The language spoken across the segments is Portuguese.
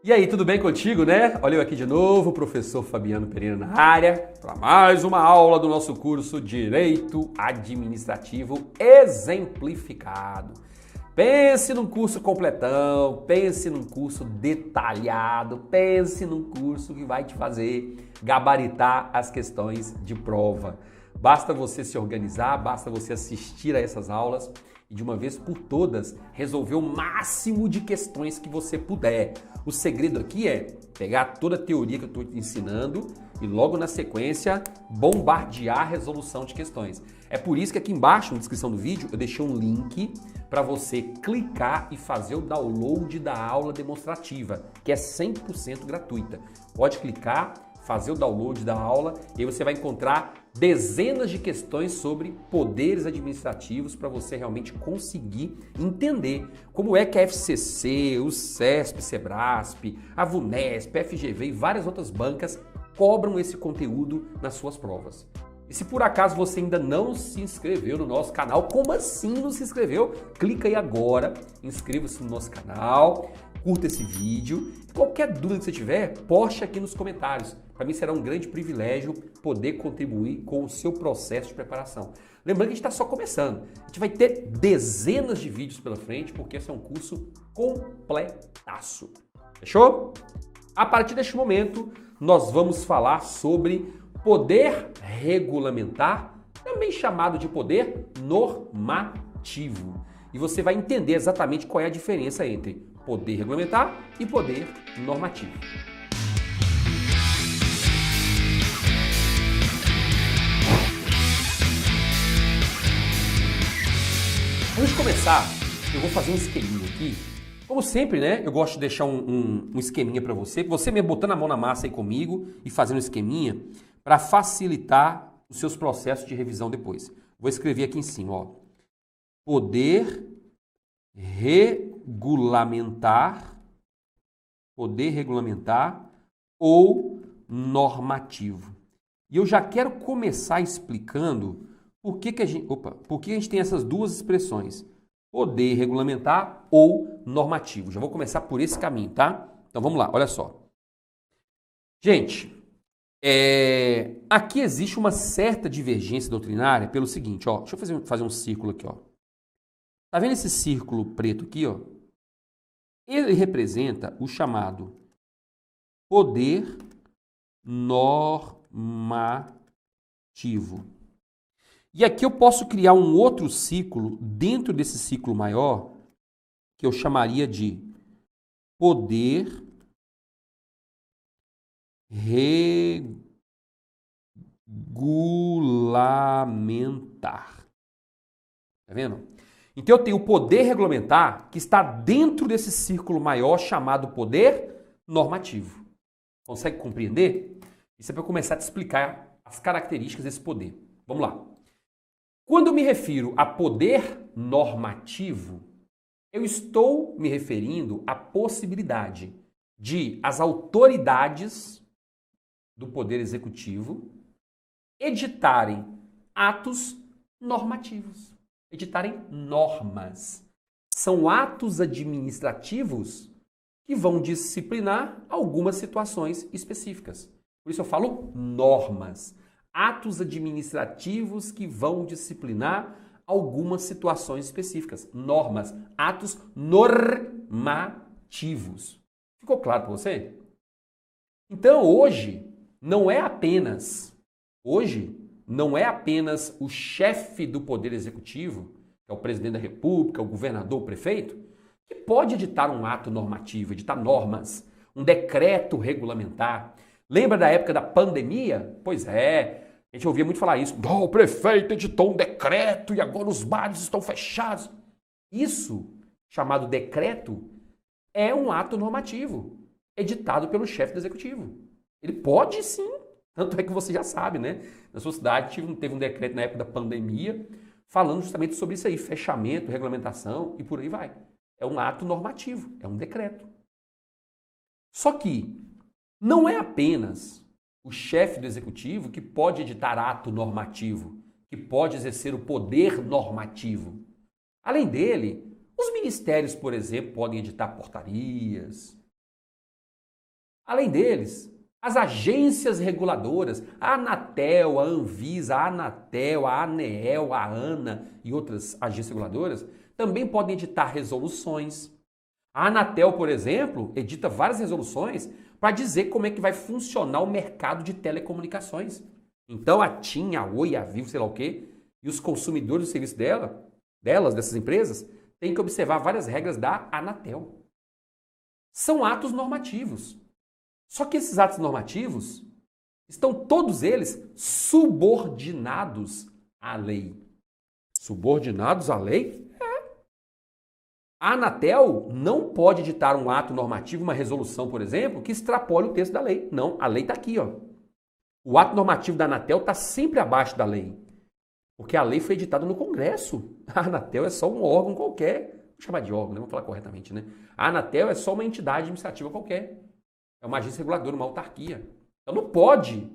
E aí, tudo bem contigo, né? Olha eu aqui de novo, professor Fabiano Pereira na área, para mais uma aula do nosso curso Direito Administrativo Exemplificado. Pense num curso completão, pense num curso detalhado, pense num curso que vai te fazer gabaritar as questões de prova. Basta você se organizar, basta você assistir a essas aulas e de uma vez por todas resolver o máximo de questões que você puder. O segredo aqui é pegar toda a teoria que eu estou te ensinando e logo na sequência bombardear a resolução de questões. É por isso que aqui embaixo na descrição do vídeo eu deixei um link para você clicar e fazer o download da aula demonstrativa, que é 100% gratuita. Pode clicar, fazer o download da aula e aí você vai encontrar dezenas de questões sobre poderes administrativos para você realmente conseguir entender como é que a FCC, o CESP, Sebrasp, a VUNESP, a FGV e várias outras bancas cobram esse conteúdo nas suas provas. E se por acaso você ainda não se inscreveu no nosso canal, como assim não se inscreveu? Clica aí agora, inscreva-se no nosso canal, curta esse vídeo. Qualquer dúvida que você tiver, poste aqui nos comentários. Para mim será um grande privilégio poder contribuir com o seu processo de preparação. Lembrando que a gente está só começando. A gente vai ter dezenas de vídeos pela frente, porque esse é um curso completaço. Fechou? A partir deste momento, nós vamos falar sobre poder regulamentar, também chamado de poder normativo. E você vai entender exatamente qual é a diferença entre poder regulamentar e poder normativo. Antes de começar, eu vou fazer um esqueminha aqui. Como sempre, né? Eu gosto de deixar um esqueminha para você mesmo botando a mão na massa aí comigo e fazendo um esqueminha para facilitar os seus processos de revisão depois. Vou escrever aqui em cima, ó. Poder regulamentar ou normativo. E eu já quero começar explicando por que a gente tem essas duas expressões, poder regulamentar ou normativo. Já vou começar por esse caminho, tá? Então vamos lá, olha só. Gente, aqui existe uma certa divergência doutrinária pelo seguinte, ó. Deixa eu fazer um círculo aqui, ó. Tá vendo esse círculo preto aqui, ó? Ele representa o chamado poder normativo. E aqui eu posso criar um outro ciclo dentro desse ciclo maior, que eu chamaria de poder regulamentar. Tá vendo? Então eu tenho o poder regulamentar que está dentro desse círculo maior chamado poder normativo. Consegue compreender? Isso é para eu começar a te explicar as características desse poder. Vamos lá. Quando eu me refiro a poder normativo, eu estou me referindo à possibilidade de as autoridades do Poder Executivo editarem atos normativos, editarem normas. São atos administrativos que vão disciplinar algumas situações específicas. Por isso eu falo normas. Atos administrativos que vão disciplinar algumas situações específicas. Normas, atos normativos. Ficou claro para você? Então, hoje não é apenas o chefe do Poder Executivo, que é o presidente da República, o governador, o prefeito, que pode editar um ato normativo, editar normas, um decreto regulamentar. Lembra da época da pandemia? Pois é, a gente ouvia muito falar isso. Oh, o prefeito editou um decreto e agora os bares estão fechados. Isso, chamado decreto, é um ato normativo, editado pelo chefe do executivo. Ele pode sim, tanto é que você já sabe, né? Na sua cidade teve um decreto na época da pandemia falando justamente sobre isso aí, fechamento, regulamentação e por aí vai. É um ato normativo, é um decreto. Só que não é apenas o chefe do executivo que pode editar ato normativo, que pode exercer o poder normativo. Além dele, os ministérios, por exemplo, podem editar portarias, Além deles, as agências reguladoras, a Anatel, a Anvisa, a Anatel, a ANEEL, a ANA e outras agências reguladoras também podem editar resoluções. A Anatel, por exemplo, edita várias resoluções para dizer como é que vai funcionar o mercado de telecomunicações. Então a TIM, a Oi, a Vivo, sei lá o quê, e os consumidores do serviço dessas empresas, têm que observar várias regras da Anatel. São atos normativos. Só que esses atos normativos estão todos eles subordinados à lei. Subordinados à lei? A Anatel não pode editar um ato normativo, uma resolução, por exemplo, que extrapole o texto da lei. Não, a lei está aqui, ó. O ato normativo da Anatel está sempre abaixo da lei. Porque a lei foi editada no Congresso. A Anatel é só um órgão qualquer. Vou chamar de órgão, né? Vou falar corretamente, né? A Anatel é só uma entidade administrativa qualquer. É uma agência reguladora, uma autarquia. Ela não pode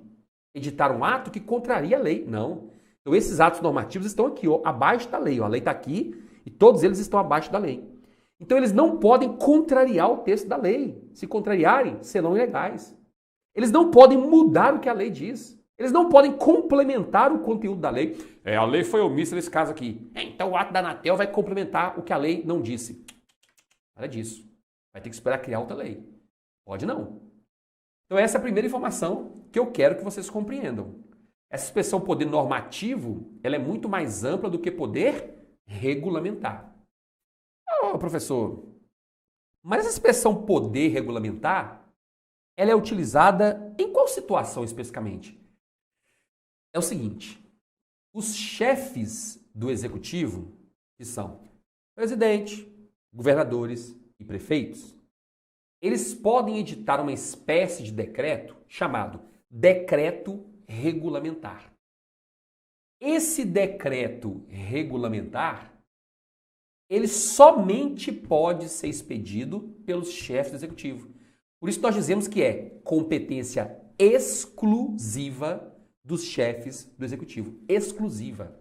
editar um ato que contraria a lei. Não. Então esses atos normativos estão aqui, ó, abaixo da lei. Ó. A lei está aqui e todos eles estão abaixo da lei. Então eles não podem contrariar o texto da lei. Se contrariarem, serão ilegais. Eles não podem mudar o que a lei diz. Eles não podem complementar o conteúdo da lei. A lei foi omissa nesse caso aqui. Então o ato da Anatel vai complementar o que a lei não disse. Nada disso. Vai ter que esperar criar outra lei. Pode não. Então essa é a primeira informação que eu quero que vocês compreendam. Essa expressão poder normativo, ela é muito mais ampla do que poder regulamentar. Professor, mas essa expressão poder regulamentar, ela é utilizada em qual situação especificamente? É o seguinte, os chefes do executivo, que são presidente, governadores e prefeitos, eles podem editar uma espécie de decreto chamado decreto regulamentar. Esse decreto regulamentar, ele somente pode ser expedido pelos chefes do executivo. Por isso nós dizemos que é competência exclusiva dos chefes do executivo. Exclusiva.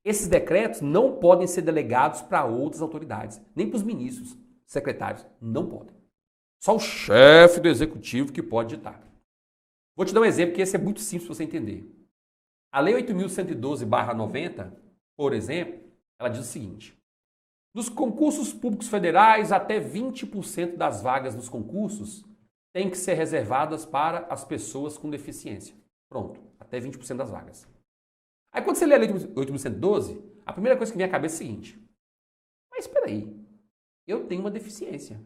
Esses decretos não podem ser delegados para outras autoridades, nem para os ministros, secretários. Não podem. Só o chefe do executivo que pode editar. Vou te dar um exemplo que esse é muito simples para você entender. A Lei 8.112/90, por exemplo, ela diz o seguinte: nos concursos públicos federais, até 20% das vagas dos concursos têm que ser reservadas para as pessoas com deficiência. Pronto, até 20% das vagas. Aí quando você lê a Lei 8.112, a primeira coisa que vem à cabeça é o seguinte: mas espera aí, eu tenho uma deficiência.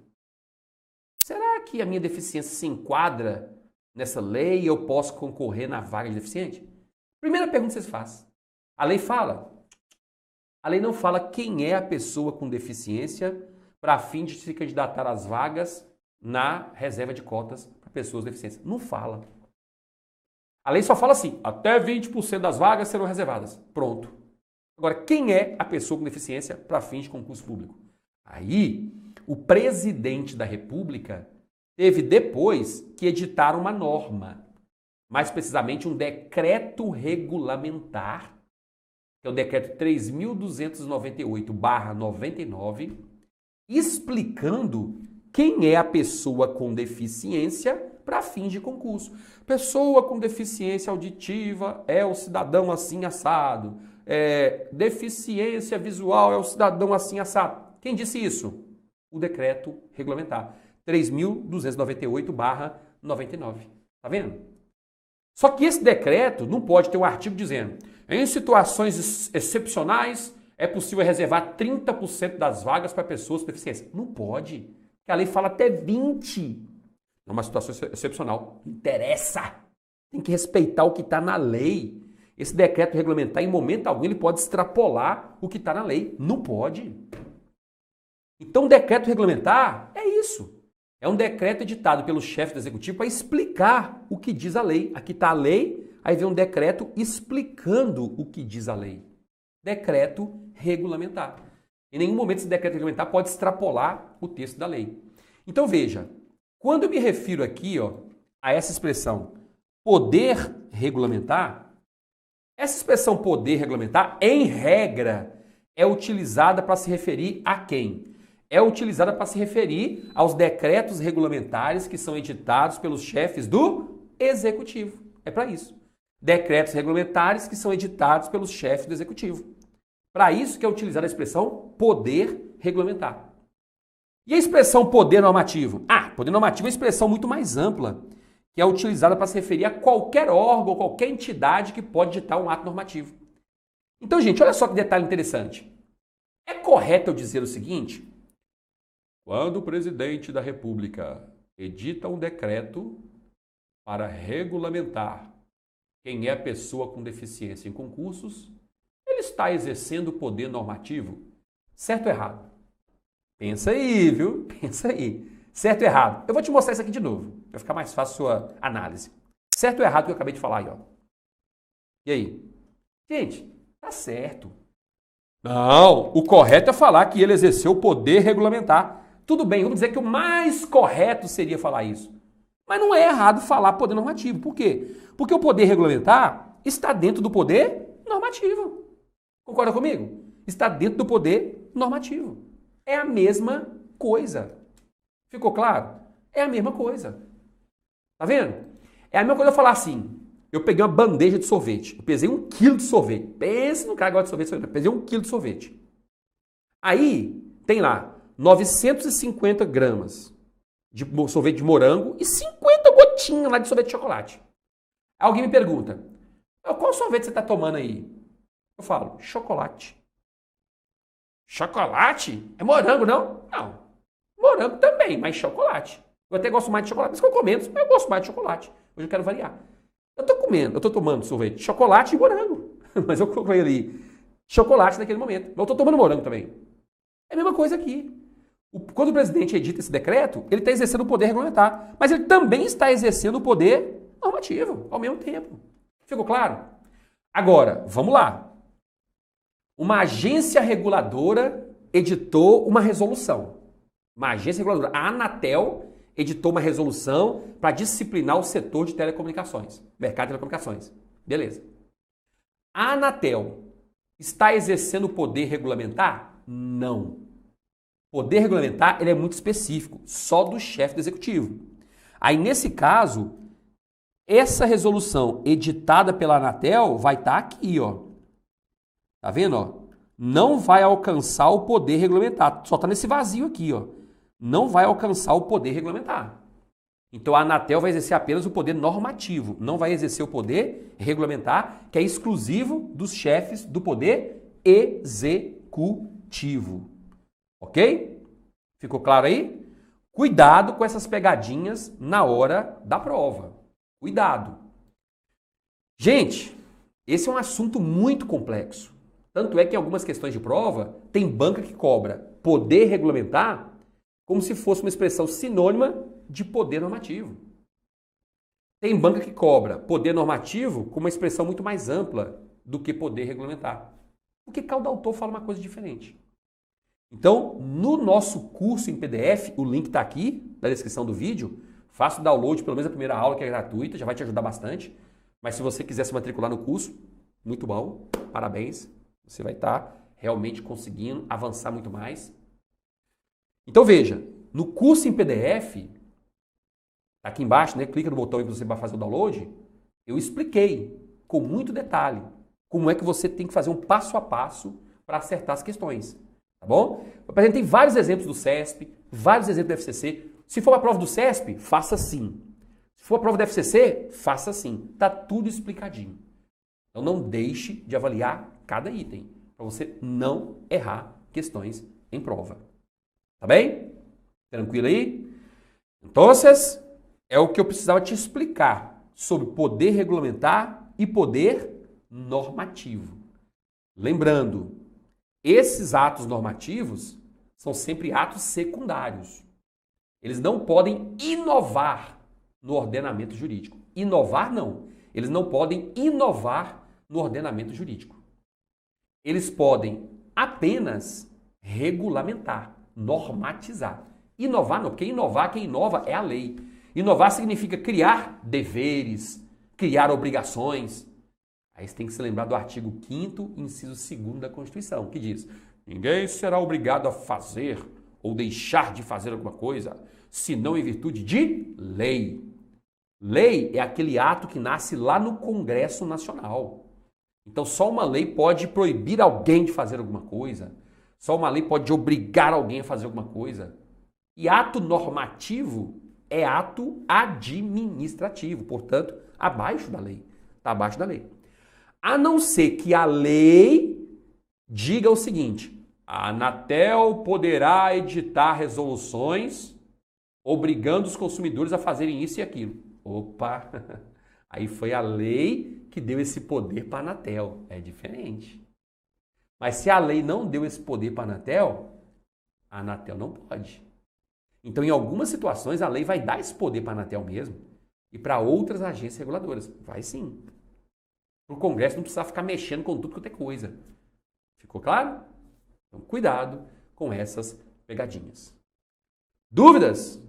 Será que a minha deficiência se enquadra nessa lei e eu posso concorrer na vaga de deficiente? Primeira pergunta que você faz. A lei fala? A lei não fala quem é a pessoa com deficiência para fim de se candidatar às vagas na reserva de cotas para pessoas com deficiência. Não fala. A lei só fala assim, até 20% das vagas serão reservadas. Pronto. Agora, quem é a pessoa com deficiência para fim de concurso público? Aí, o presidente da República teve depois que editar uma norma, mais precisamente um decreto regulamentar, que é o decreto 3.298/99, explicando quem é a pessoa com deficiência para fins de concurso. Pessoa com deficiência auditiva é o cidadão assim assado. Deficiência visual é o cidadão assim assado. Quem disse isso? O decreto regulamentar 3.298/99. Tá vendo? Só que esse decreto não pode ter um artigo dizendo: em situações excepcionais é possível reservar 30% das vagas para pessoas com deficiência. Não pode. Porque a lei fala até 20%. É uma situação excepcional. Não interessa. Tem que respeitar o que está na lei. Esse decreto regulamentar, em momento algum, ele pode extrapolar o que está na lei. Não pode. Então, o decreto regulamentar é isso. É um decreto editado pelo chefe do executivo para explicar o que diz a lei. Aqui está a lei, aí vem um decreto explicando o que diz a lei. Decreto regulamentar. Em nenhum momento esse decreto regulamentar pode extrapolar o texto da lei. Então veja, quando eu me refiro aqui a essa expressão poder regulamentar, essa expressão poder regulamentar, em regra, é utilizada para se referir a quem? é utilizada para se referir aos decretos regulamentares que são editados pelos chefes do Executivo. É para isso. Decretos regulamentares que são editados pelos chefes do Executivo. Para isso que é utilizada a expressão poder regulamentar. E a expressão poder normativo? Poder normativo é uma expressão muito mais ampla, que é utilizada para se referir a qualquer órgão, qualquer entidade que pode editar um ato normativo. Então, gente, olha só que detalhe interessante. É correto eu dizer o seguinte: quando o presidente da República edita um decreto para regulamentar quem é a pessoa com deficiência em concursos, ele está exercendo o poder normativo? Certo ou errado? Pensa aí, viu? Pensa aí. Certo ou errado? Eu vou te mostrar isso aqui de novo, para ficar mais fácil a sua análise. Certo ou errado o que eu acabei de falar aí, ó. E aí? Gente, tá certo. Não, o correto é falar que ele exerceu o poder regulamentar. Tudo bem, vamos dizer que o mais correto seria falar isso. Mas não é errado falar poder normativo. Por quê? Porque o poder regulamentar está dentro do poder normativo. Concorda comigo? Está dentro do poder normativo. É a mesma coisa. Ficou claro? É a mesma coisa. Tá vendo? É a mesma coisa eu falar assim: eu peguei uma bandeja de sorvete, eu pesei 1 quilo de sorvete. Pense no cara que gosta de sorvete, eu pesei 1 quilo de sorvete. Aí tem lá 950 gramas de sorvete de morango e 50 gotinhas lá de sorvete de chocolate. Aí alguém me pergunta: qual sorvete você está tomando aí? Eu falo: chocolate. Chocolate? É morango, não? Não. Morango também, mas chocolate. Eu até gosto mais de chocolate, por isso que eu comento, mas eu gosto mais de chocolate. Hoje eu quero variar. Eu tô tomando sorvete de chocolate e morango. Mas eu coloquei ali chocolate naquele momento. Mas eu tô tomando morango também. É a mesma coisa aqui. Quando o presidente edita esse decreto, ele está exercendo o poder regulamentar. Mas ele também está exercendo o poder normativo ao mesmo tempo. Ficou claro? Agora, vamos lá. Uma agência reguladora editou uma resolução. Uma agência reguladora, a Anatel, editou uma resolução para disciplinar o setor de telecomunicações, mercado de telecomunicações. Beleza. A Anatel está exercendo o poder regulamentar? Não. O poder regulamentar ele é muito específico, só do chefe do executivo. Aí, nesse caso, essa resolução editada pela Anatel vai estar aqui, ó. Tá vendo, ó? Não vai alcançar o poder regulamentar. Só está nesse vazio aqui, ó. Não vai alcançar o poder regulamentar. Então a Anatel vai exercer apenas o poder normativo, não vai exercer o poder regulamentar, que é exclusivo dos chefes do poder executivo. Ok? Ficou claro aí? Cuidado com essas pegadinhas na hora da prova. Cuidado. Gente, esse é um assunto muito complexo. Tanto é que em algumas questões de prova, tem banca que cobra poder regulamentar como se fosse uma expressão sinônima de poder normativo. Tem banca que cobra poder normativo com uma expressão muito mais ampla do que poder regulamentar. Porque cada autor fala uma coisa diferente. Então, no nosso curso em PDF, o link está aqui na descrição do vídeo, faça o download, pelo menos a primeira aula que é gratuita, já vai te ajudar bastante. Mas se você quiser se matricular no curso, muito bom, parabéns. Você vai estar realmente conseguindo avançar muito mais. Então veja, no curso em PDF, aqui embaixo, né, clica no botão aí para você fazer o download, eu expliquei com muito detalhe como é que você tem que fazer um passo a passo para acertar as questões, tá bom? Eu apresentei vários exemplos do CESP, vários exemplos do FCC. Se for a prova do CESP, faça assim. Se for a prova do FCC, faça assim. Tá tudo explicadinho. Então não deixe de avaliar cada item, para você não errar questões em prova. Tá bem? Tranquilo aí? Então, é o que eu precisava te explicar sobre poder regulamentar e poder normativo. Lembrando, esses atos normativos são sempre atos secundários. Eles não podem inovar no ordenamento jurídico. Inovar, não. Eles não podem inovar no ordenamento jurídico. Eles podem apenas regulamentar, normatizar. Inovar não, porque inovar, quem inova é a lei. Inovar significa criar deveres, criar obrigações. Aí você tem que se lembrar do artigo 5º, inciso 2º da Constituição, que diz: ninguém será obrigado a fazer ou deixar de fazer alguma coisa, senão em virtude de lei. Lei é aquele ato que nasce lá no Congresso Nacional. Então, só uma lei pode proibir alguém de fazer alguma coisa. Só uma lei pode obrigar alguém a fazer alguma coisa. E ato normativo é ato administrativo, portanto, abaixo da lei. Está abaixo da lei. A não ser que a lei diga o seguinte: a Anatel poderá editar resoluções obrigando os consumidores a fazerem isso e aquilo. Opa! Aí foi a lei que deu esse poder para a Anatel. É diferente. Mas se a lei não deu esse poder para a Anatel não pode. Então, em algumas situações, a lei vai dar esse poder para a Anatel mesmo e para outras agências reguladoras. Vai sim. Para o Congresso não precisar ficar mexendo com tudo quanto é coisa. Ficou claro? Então, cuidado com essas pegadinhas. Dúvidas?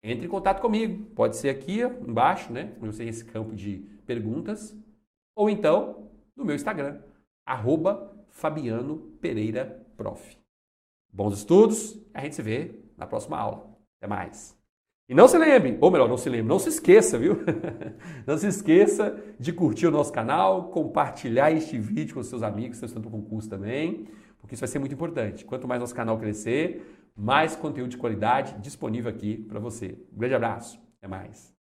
Entre em contato comigo. Pode ser aqui embaixo, né? Onde você tem esse campo de perguntas. Ou então no meu Instagram, @FabianoPereiraProf. Bons estudos. A gente se vê na próxima aula. Até mais. E não se lembre, ou melhor, não se lembre, não se esqueça, viu? Não se esqueça de curtir o nosso canal, compartilhar este vídeo com seus amigos que estão estudando para o concurso também, porque isso vai ser muito importante. Quanto mais nosso canal crescer, mais conteúdo de qualidade disponível aqui para você. Um grande abraço, até mais.